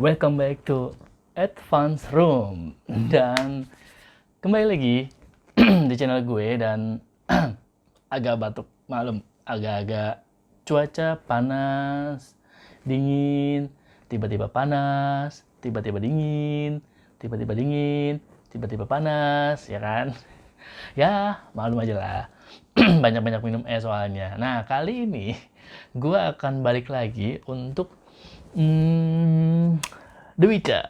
Welcome back to Advance Room. Dan kembali lagi di channel gue dan agak batuk malam, agak-agak cuaca panas, dingin, tiba-tiba panas, tiba-tiba dingin, tiba-tiba dingin, tiba-tiba panas, ya kan? Ya, maklum aja lah. Banyak-banyak minum es soalnya. Nah, kali ini gue akan balik lagi untuk The Witcher.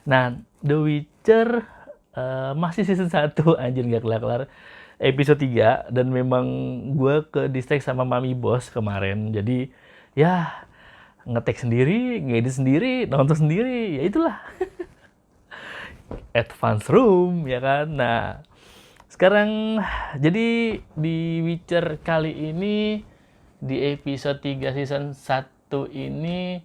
Nah, The Witcher masih season 1, anjir nggak kelar-kelar. Episode 3, dan memang gue ke distract sama Mami Bos kemarin. Jadi, ya ngetek sendiri, ngedit sendiri, nonton sendiri, ya itulah. Advance Room, ya kan? Nah, sekarang jadi di Witcher kali ini, di episode 3 season 1 ini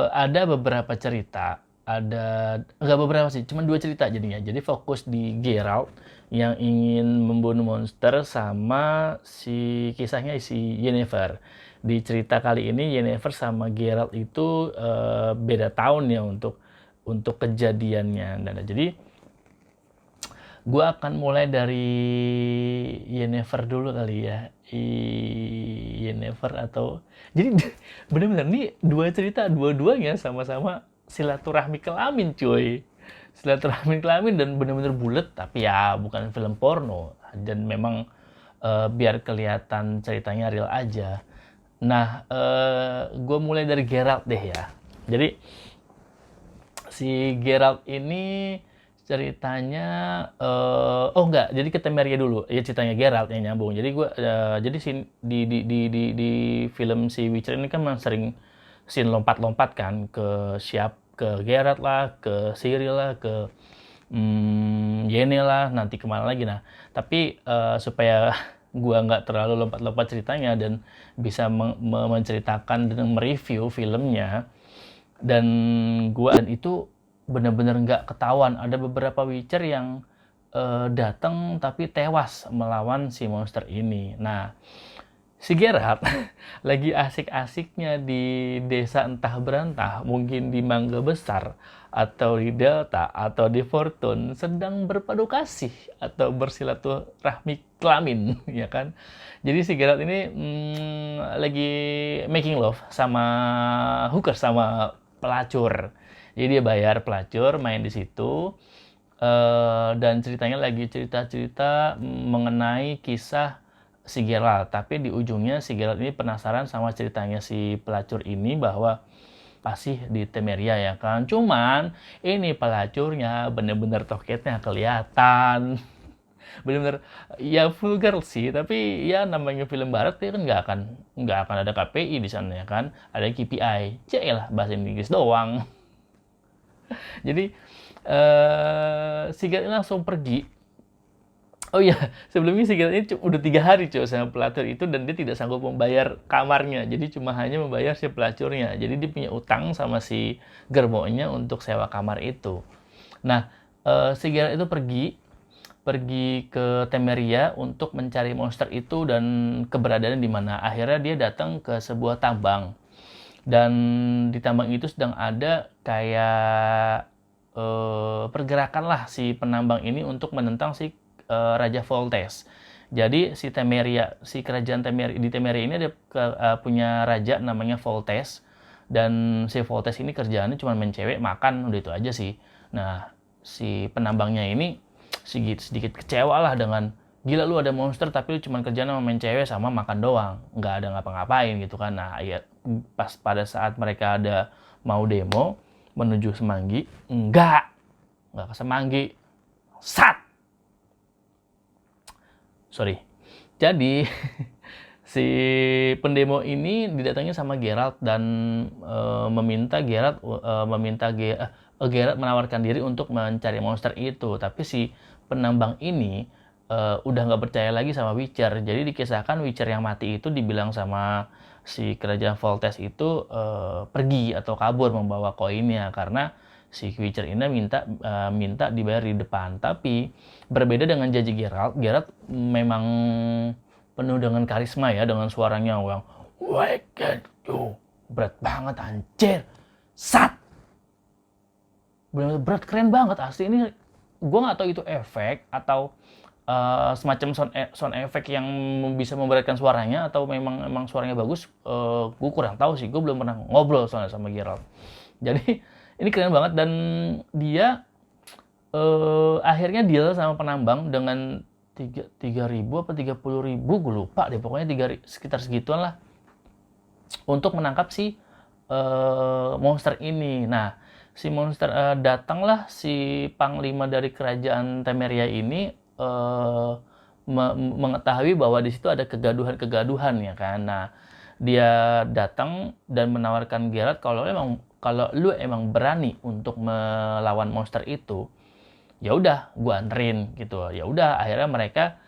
ada beberapa cerita, nggak beberapa sih, cuma 2 cerita jadinya. Jadi fokus di Geralt yang ingin membunuh monster sama kisahnya si Yennefer. Di cerita kali ini Yennefer sama Geralt itu beda tahun ya untuk kejadiannya. Dan jadi gue akan mulai dari Yennefer dulu kali ya. Yennefer atau jadi bener-bener nih 2 cerita, dua-duanya sama-sama silaturahmi kelamin cuy. Silaturahmi kelamin dan bener-bener bulet, tapi ya bukan film porno, dan memang biar kelihatan ceritanya real aja. Nah, gue mulai dari Geralt deh ya. Jadi si Geralt ini ceritanya jadi ke Temeria dulu ya, ceritanya Geralt yang nyambung. Jadi jadi di film si Witcher ini kan memang sering scene lompat-lompat kan ke Geralt lah, ke Ciri lah, ke Yennefer lah, nanti kemana lagi. Nah, tapi supaya gua nggak terlalu lompat-lompat ceritanya dan bisa menceritakan dan mereview filmnya, dan itu benar-benar nggak ketahuan. Ada beberapa Witcher yang datang tapi tewas melawan si monster ini. Nah, si Geralt lagi asik-asiknya di desa entah berantah, mungkin di Mangga Besar, atau di Delta, atau di Fortune, sedang berpadu kasih atau bersilaturahmi kelamin, ya kan? Jadi si Geralt ini lagi making love sama hooker, sama pelacur. Jadi dia bayar pelacur main di situ, dan ceritanya lagi cerita-cerita mengenai kisah si Geralt. Tapi di ujungnya si Geralt ini penasaran sama ceritanya si pelacur ini, bahwa pasti di Temeria ya kan. Cuman ini pelacurnya bener-bener toketnya kelihatan. Bener-bener ya vulgar sih, tapi ya namanya film barat ya kan nggak akan ada KPI di sana ya kan. Ada KPI. Lah bahasa Inggris doang. Jadi si Geralt ini langsung pergi. Oh iya, sebelumnya si Geralt ini udah 3 hari cuy sama pelacur itu, dan dia tidak sanggup membayar kamarnya. Jadi cuma hanya membayar si pelacurnya. Jadi dia punya utang sama si germonya untuk sewa kamar itu. Nah, si Geralt itu pergi ke Temeria untuk mencari monster itu dan keberadaannya di mana. Akhirnya dia datang ke sebuah tambang. Dan di tambang itu sedang ada kayak pergerakan lah si penambang ini untuk menentang si Raja Foltest. Jadi si kerajaan di Temeria ini ada punya raja namanya Foltest, dan si Foltest ini kerjaannya cuma main cewek, makan, udah itu aja sih. Nah, si penambangnya ini sedikit kecewa lah dengan, gila lu ada monster tapi lu cuma kerjaan sama main cewek sama makan doang, nggak ada ngapa-ngapain gitu kan. Nah, ya pas pada saat mereka ada mau demo menuju Semanggi, nggak ke Semanggi, sorry. Jadi si pendemo ini didatangi sama Geralt dan meminta Geralt menawarkan diri untuk mencari monster itu. Tapi si penambang ini udah nggak percaya lagi sama Witcher. Jadi dikisahkan Witcher yang mati itu dibilang sama si kerajaan Foltest itu pergi atau kabur membawa koinnya, karena si Witcher ini minta dibayar di depan. Tapi berbeda dengan janji Geralt memang penuh dengan karisma ya, dengan suaranya yang wicked tuh, berat banget anjir. benar-benar berat, keren banget asli. Ini gue nggak tahu itu efek atau semacam sound effect yang bisa memberatkan suaranya atau memang suaranya bagus. Gue kurang tahu sih, gue belum pernah ngobrol soalnya sama Gerald. Jadi ini keren banget, dan dia akhirnya deal sama penambang dengan 3.000 apa 30.000, gue lupa deh, pokoknya sekitar segituan lah, untuk menangkap si monster ini. Nah, si monster datanglah si panglima dari kerajaan Temeria ini mengetahui bahwa di situ ada kegaduhan ya kan. Nah, dia datang dan menawarkan Geralt, kalau lu emang berani untuk melawan monster itu, ya udah gua anterin gitu. Ya udah, akhirnya mereka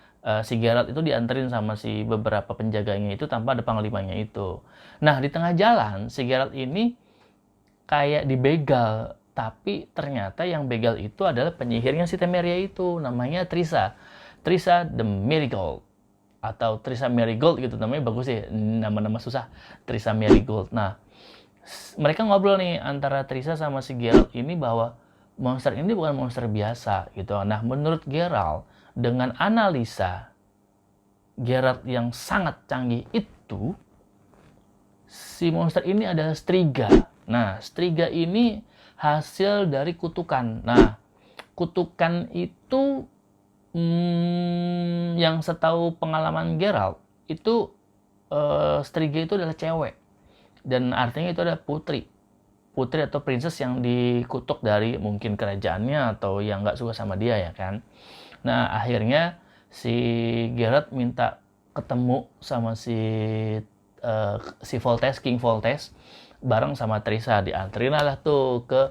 si Geralt itu dianterin sama si beberapa penjaganya itu tanpa ada panglimanya itu. Nah, di tengah jalan si Geralt ini kayak dibegal, tapi ternyata yang begal itu adalah penyihirnya si Temeria itu, namanya Trissa the Marigold atau Trissa Marigold gitu namanya, bagus sih, nama-nama susah, Trissa Marigold. Nah, mereka ngobrol nih antara Trissa sama si Geralt ini bahwa monster ini bukan monster biasa gitu. Nah, menurut Geralt, dengan analisa Geralt yang sangat canggih itu, si monster ini adalah Striga. Nah, Striga ini hasil dari kutukan. Nah, kutukan itu yang setahu pengalaman Geralt itu Striga itu adalah cewek, dan artinya itu adalah putri atau princess yang dikutuk dari mungkin kerajaannya atau yang nggak suka sama dia ya kan. Nah, akhirnya si Geralt minta ketemu sama si King Foltest bareng sama Trissa, dianterin lah tuh ke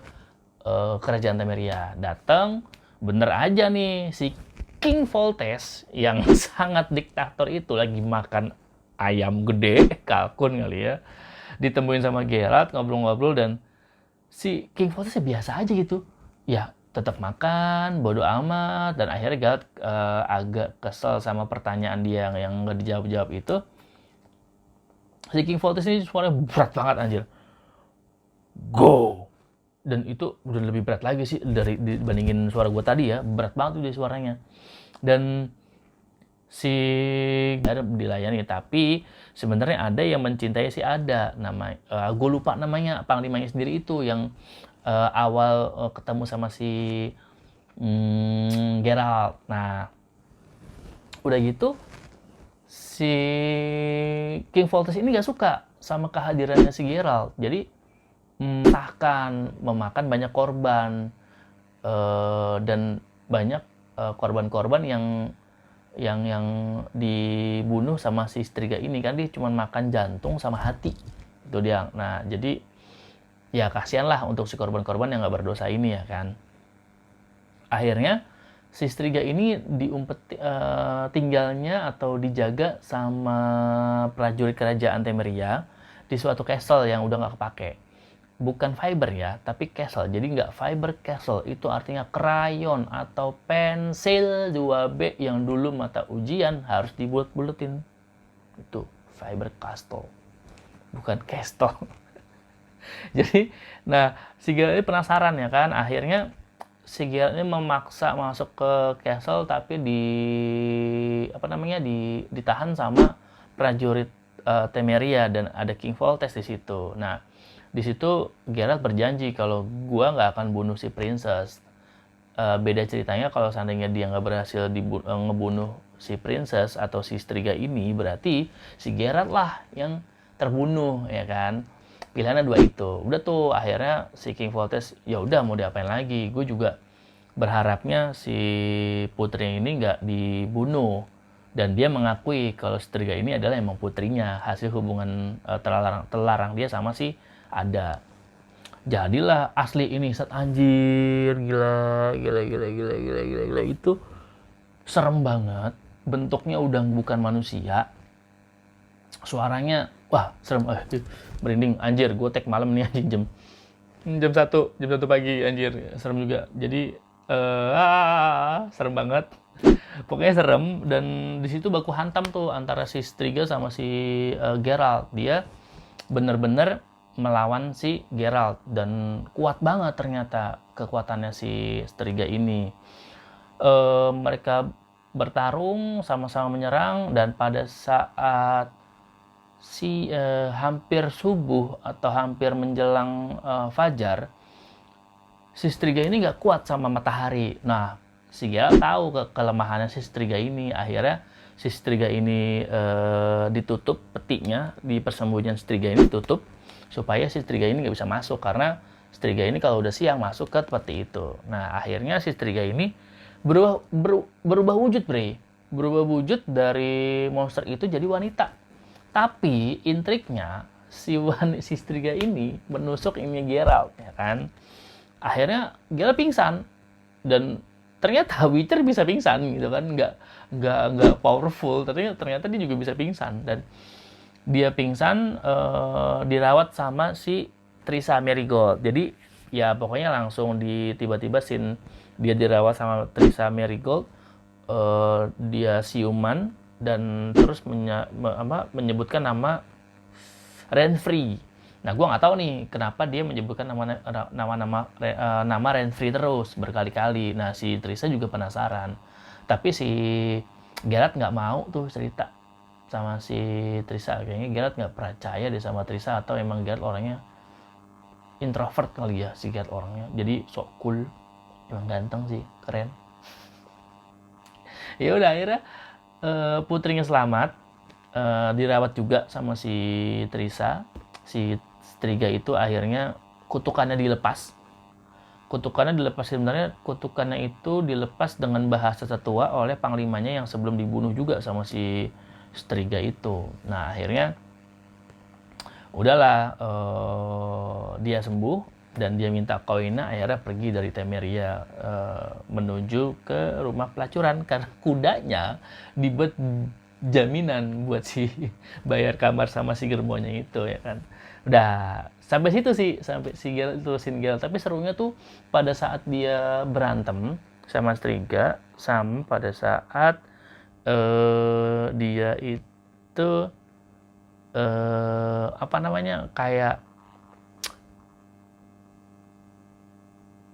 kerajaan Temeria. Datang, bener aja nih si King Foltest yang sangat diktator itu lagi makan ayam gede, kalkun kali ya, ditemuin sama Geralt, ngobrol-ngobrol, dan si King Foltest biasa aja gitu, ya tetap makan, bodo amat. Dan akhirnya Geralt agak kesel sama pertanyaan dia yang nggak dijawab-jawab itu. Si King Foltest ini suaranya berat banget anjir, go, dan itu udah lebih berat lagi sih dibandingin suara gue tadi ya, berat banget tuh dia suaranya. Dan si ada dilayani, tapi sebenarnya ada yang mencintai si Ada, gue lupa namanya, panglimanya sendiri itu yang awal ketemu sama si Geralt. Nah, udah gitu si King Foltest ini gak suka sama kehadirannya si Geralt, jadi bahkan memakan banyak korban, dan banyak korban-korban yang dibunuh sama si Striga ini kan. Dia cuma makan jantung sama hati itu dia. Nah, jadi ya kasihan lah untuk si korban-korban yang nggak berdosa ini ya kan. Akhirnya si Striga ini tinggalnya atau dijaga sama prajurit kerajaan Temeria di suatu castle yang udah nggak kepake. Bukan fiber ya, tapi castle. Jadi nggak fiber castle, itu artinya krayon atau pensil 2B yang dulu mata ujian harus dibulet-buletin. Itu fiber castle, bukan castle. Jadi, nah, si Geralt ini penasaran ya kan. Akhirnya si Geralt ini memaksa masuk ke castle, tapi ditahan sama prajurit Temeria, dan ada King Foltest di situ. Nah, di situ Geralt berjanji kalau gua nggak akan bunuh si princess. Beda ceritanya kalau seandainya dia nggak berhasil ngebunuh si princess atau si Striga ini, berarti si Geralt lah yang terbunuh ya kan. Pilihannya dua itu. Udah tuh, akhirnya si King Foltest ya udah mau diapain lagi. Gue juga berharapnya si putri ini nggak dibunuh, dan dia mengakui kalau Striga ini adalah emang putrinya, hasil hubungan terlarang dia sama si Ada. Jadilah asli ini, set anjir, gila, itu serem banget. Bentuknya udah bukan manusia, suaranya wah serem, merinding anjir. Gue tag malam nih anjing, jam 1 pagi anjir, serem juga. Jadi serem banget, pokoknya serem. Dan di situ baku hantam tuh antara si Striga sama si Geralt. Dia bener-bener melawan si Geralt, dan kuat banget ternyata kekuatannya si Striga ini. Mereka bertarung, sama-sama menyerang, dan pada saat hampir subuh atau hampir menjelang fajar, si Striga ini nggak kuat sama matahari. Nah, si Geralt tahu kelemahannya si Striga ini. Akhirnya si Striga ini ditutup petinya, di persembunyian Striga ini ditutup supaya si Striga ini nggak bisa masuk, karena Striga ini kalau udah siang masuk ke peti itu. Nah, akhirnya si Striga ini berubah wujud, Bre. Berubah wujud dari monster itu jadi wanita. Tapi intriknya si Striga ini menusuk ini Geralt, ya kan? Akhirnya Geralt pingsan, dan ternyata Witcher bisa pingsan gitu kan, nggak powerful, tapi ternyata dia juga bisa pingsan. Dan dia pingsan dirawat sama si Trissa Merigold. Jadi ya pokoknya langsung tiba-tiba scene dia dirawat sama Trissa Merigold, dia siuman dan terus menyebutkan nama Renfri. Nah, gue nggak tahu nih kenapa dia menyebutkan nama Renfri terus berkali-kali. Nah, si Trissa juga penasaran, tapi si Geralt nggak mau tuh cerita sama si Trissa. Kayaknya Geralt nggak percaya deh sama Trissa, atau emang Geralt orangnya introvert kali ya, si Geralt orangnya. Jadi sok cool, emang ganteng sih, keren. Ya udah, akhirnya putrinya selamat, dirawat juga sama si Trissa. Si Striga itu akhirnya kutukannya dilepas. Sebenarnya kutukannya itu dilepas dengan bahasa tetua oleh panglimanya yang sebelum dibunuh juga sama si Striga itu. Nah, akhirnya udahlah, dia sembuh dan dia minta koinnya. Akhirnya pergi dari Temeria menuju ke rumah pelacuran, karena kudanya dibuat jaminan buat si bayar kamar sama si germonya itu, ya kan. Udah sampai situ sih, sampai si Geralt itu Geralt. Tapi serunya tuh pada saat dia berantem sama Striga, sama pada saat dia itu kayak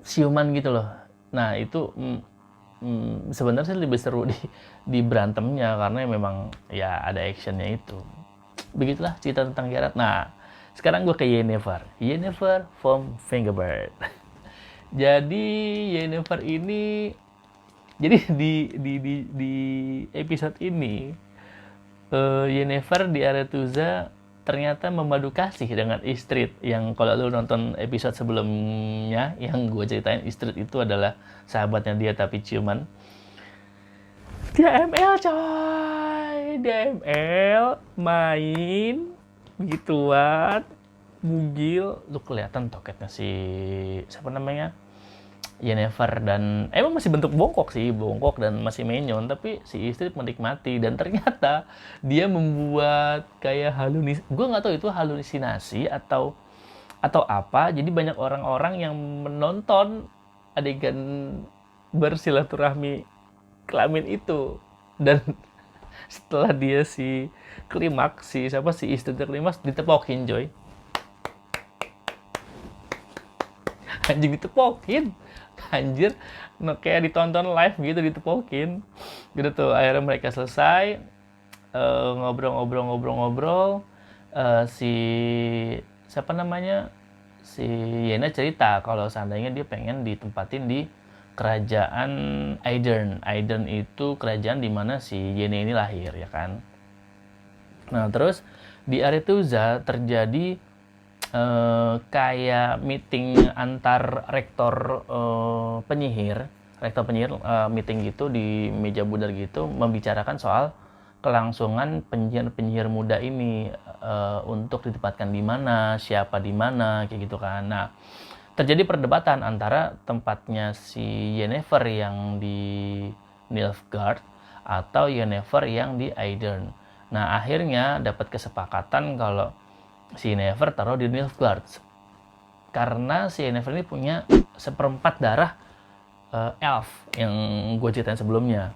siuman gitu loh. Nah, itu sebenarnya sih lebih seru di berantemnya, karena memang ya ada actionnya itu. Begitulah cerita tentang Geralt. Nah, sekarang gue ke Yennefer from Fingerbird. Jadi Yennefer ini, jadi di episode ini Yennefer di Aretuza ternyata memadu kasih dengan Istrid. Yang kalau lu nonton episode sebelumnya yang gue ceritain, Istrid itu adalah sahabatnya dia tapi ciuman. Dia ML coy, dia ML main begituan, bugil. Lu kelihatan toketnya si siapa namanya, Yennefer, dan emang masih bentuk bongkok dan masih menyon, tapi si istri menikmati. Dan ternyata dia membuat kayak gue nggak tahu itu halusinasi atau apa. Jadi banyak orang-orang yang menonton adegan bersilaturahmi kelamin itu, dan setelah dia si istri klimaks ditepokin coy. Anjing, ditepokin anjir, kayak ditonton live gitu, ditepokin gitu tuh. Akhirnya mereka selesai ngobrol-ngobrol. Si siapa namanya, si Yena cerita kalau seandainya dia pengen ditempatin di kerajaan Aedirn itu kerajaan di mana si Yena ini lahir, ya kan. Nah, terus di Aretuza terjadi kayak meeting antar rektor penyihir meeting gitu di meja bundar gitu, membicarakan soal kelangsungan penyihir muda ini untuk ditempatkan di mana, siapa di mana, kayak gitu kan. Nah, terjadi perdebatan antara tempatnya si Yennefer yang di Nilfgaard atau Yennefer yang di Aedirn. Nah, akhirnya dapat kesepakatan kalau si Yennefer taruh di Nilfgaard, karena si Yennefer ini punya seperempat darah elf yang gue ceritain sebelumnya.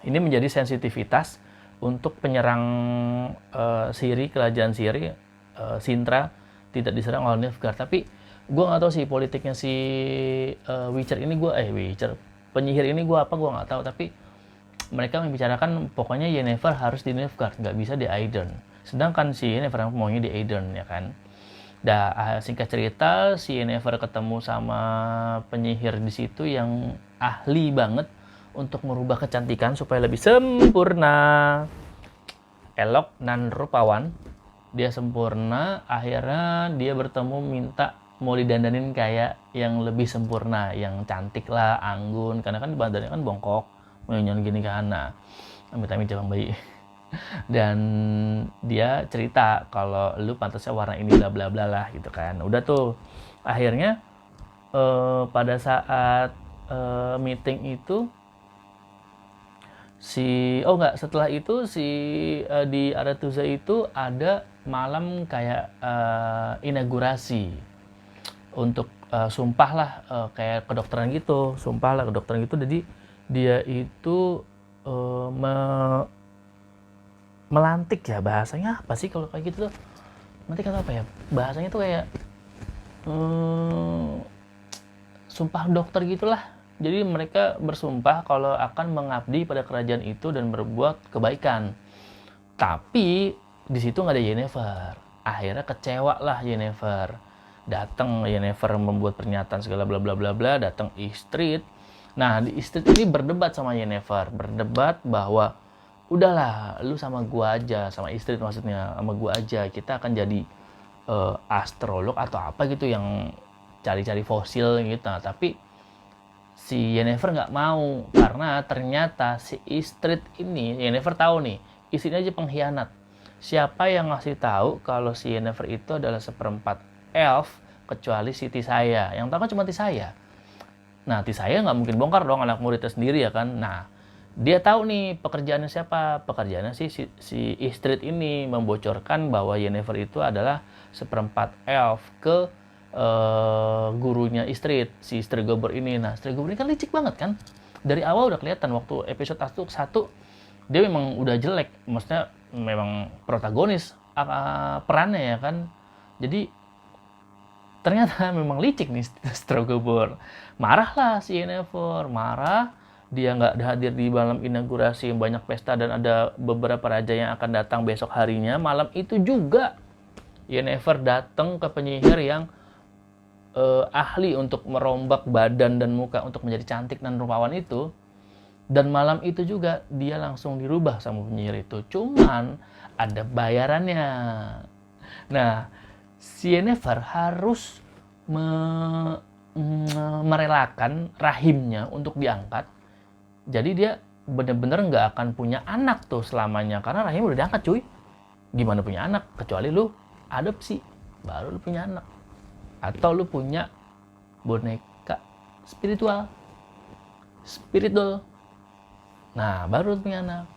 Ini menjadi sensitivitas untuk penyerang Ciri, kerajaan Ciri, Sintra, tidak diserang oleh Nilfgaard. Tapi gue nggak tahu sih politiknya si Witcher ini, penyihir ini gue nggak tahu. Tapi mereka membicarakan pokoknya Yennefer harus di Nilfgaard, nggak bisa di Aedirn. Sedangkan si Yennefer maunya di Aedirn, ya kan. Singkat cerita, si Yennefer ketemu sama penyihir di situ yang ahli banget untuk merubah kecantikan supaya lebih sempurna, elok dan rupawan. Dia sempurna, akhirnya dia bertemu minta mau didandanin kayak yang lebih sempurna, yang cantik lah, anggun, karena kan badannya kan bongkok, menyon gini kan. Nah, amit-amit cabang bayi. Dan dia cerita kalau lu pantasnya warna ini bla bla bla lah gitu kan. Udah tuh akhirnya pada saat meeting itu setelah itu di Aretuza itu ada malam kayak inaugurasi untuk sumpah lah, kayak kedokteran gitu, jadi dia itu melantik, ya bahasanya apa sih kalau kayak gitu tuh, nanti kata apa ya bahasanya tuh, kayak sumpah dokter gitulah. Jadi mereka bersumpah kalau akan mengabdi pada kerajaan itu dan berbuat kebaikan. Tapi di situ nggak ada Yennefer. Akhirnya kecewa lah Yennefer. Datang Yennefer membuat pernyataan segala bla bla bla bla. Datang Istrid. Nah, di Istrid ini berdebat sama Yennefer. Berdebat bahwa udahlah, lu sama gua aja, sama Istrid maksudnya, sama gua aja. Kita akan jadi astrolog atau apa gitu yang cari-cari fosil gitu. Nah, tapi si Yennefer nggak mau, karena ternyata si Istrid ini, Yennefer tahu nih, istrinya aja pengkhianat. Siapa yang ngasih tahu kalau si Yennefer itu adalah seperempat elf, kecuali si Tisaya. Yang tahu kan cuma Tisaya. Nah, Tisaya nggak mungkin bongkar dong anak muridnya sendiri, ya kan. Nah, dia tahu nih pekerjaannya siapa. Pekerjaannya si Istrid ini membocorkan bahwa Yennefer itu adalah seperempat elf ke gurunya Istrid, si Stregobor ini. Nah, Stregobor ini kan licik banget kan. Dari awal udah kelihatan waktu episode 1 dia memang udah jelek, maksudnya memang protagonis perannya, ya kan. Jadi ternyata memang licik nih Stregobor. Marahlah si Yennefer, marah. Dia nggak hadir di malam inaugurasi yang banyak pesta dan ada beberapa raja yang akan datang besok harinya. Malam itu juga Yennefer datang ke penyihir yang ahli untuk merombak badan dan muka untuk menjadi cantik dan rupawan itu. Dan malam itu juga dia langsung dirubah sama penyihir itu. Cuman ada bayarannya. Nah, si Yennefer harus merelakan rahimnya untuk diangkat. Jadi dia bener-bener nggak akan punya anak tuh selamanya, karena rahim udah diangkat cuy. Gimana punya anak? Kecuali lu adopsi, baru lu punya anak. Atau lu punya boneka spirit doll. Nah, baru lu punya anak.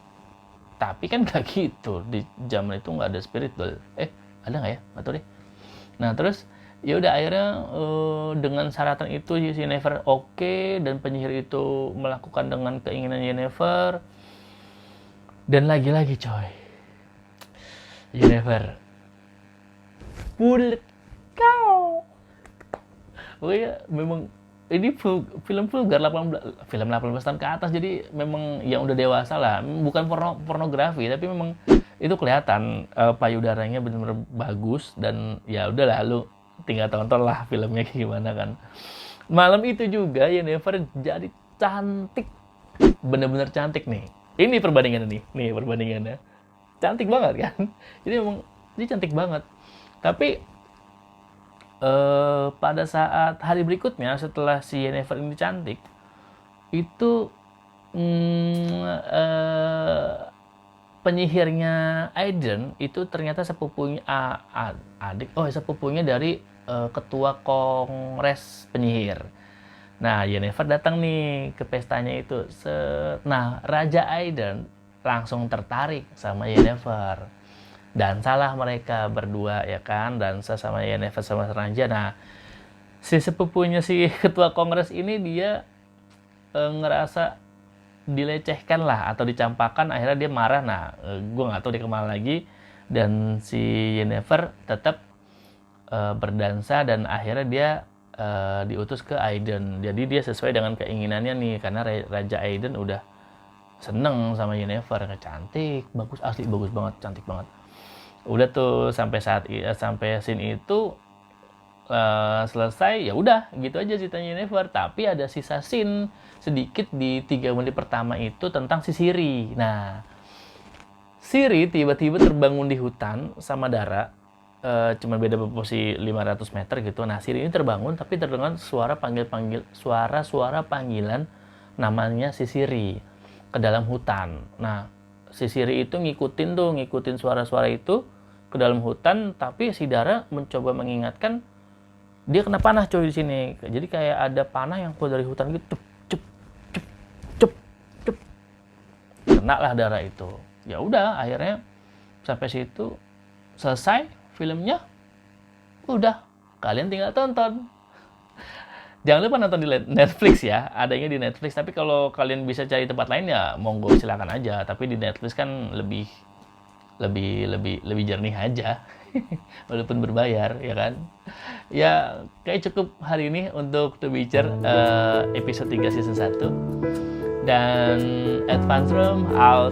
Tapi kan gak gitu, di zaman itu nggak ada spirit doll. Ada nggak ya? Nggak tahu deh. Nah, terus ya udah akhirnya dengan syaratan itu si Yennefer oke, dan penyihir itu melakukan dengan keinginan Yennefer. Dan lagi-lagi coy, Yennefer bulet kau. Pokoknya memang ini film vulgar, film 18 tahun ke atas, jadi memang yang udah dewasa lah, bukan pornografi, tapi memang itu kelihatan payudaranya benar-benar bagus. Dan ya udahlah, lu tinggal tonton lah filmnya kayak gimana kan. Malam itu juga Yennefer jadi cantik, bener-bener cantik nih. Ini perbandingannya, cantik banget kan. Jadi memang dia cantik banget. Tapi pada saat hari berikutnya setelah si Yennefer ini cantik, itu penyihirnya Aedirn itu ternyata sepupunya sepupunya dari ketua kongres penyihir. Nah, Yennefer datang nih ke pestanya itu. Nah, Raja Aedirn langsung tertarik sama Yennefer. Dan salah mereka berdua, ya kan, dan sama Yennefer sama Raja. Nah, si sepupunya si ketua kongres ini dia ngerasa dilecehkan lah atau dicampakkan, akhirnya dia marah. Nah, gue nggak tahu dia kemana lagi. Dan si Yennefer tetap berdansa dan akhirnya dia diutus ke Aiden. Jadi dia sesuai dengan keinginannya nih, karena Raja Aiden udah seneng sama Yennefer, cantik, bagus, asli bagus banget, cantik banget. Udah tuh sampai scene itu selesai, ya udah gitu aja ceritanya Yennefer. Tapi ada sisa scene sedikit di 3 menit pertama itu tentang si Ciri. Nah, Ciri tiba-tiba terbangun di hutan sama Dara, cuma beda posisi 500 meter gitu. Nah, Ciri ini terbangun tapi terdengar suara panggilan namanya si Ciri ke dalam hutan. Nah, si Ciri itu ngikutin suara-suara itu ke dalam hutan, tapi si Dara mencoba mengingatkan dia kena panah coy di sini. Jadi kayak ada panah yang keluar dari hutan gitu. Cep. Kena lah Dara itu. Ya udah, akhirnya sampai situ selesai filmnya. Udah, kalian tinggal tonton. Jangan lupa nonton di Netflix ya, adanya di Netflix. Tapi kalau kalian bisa cari tempat lain ya monggo, silakan aja. Tapi di Netflix kan lebih jernih aja. Walaupun berbayar, ya kan. Ya, kayak cukup hari ini untuk The Witcher episode 3 season 1. Dan Advance Room out.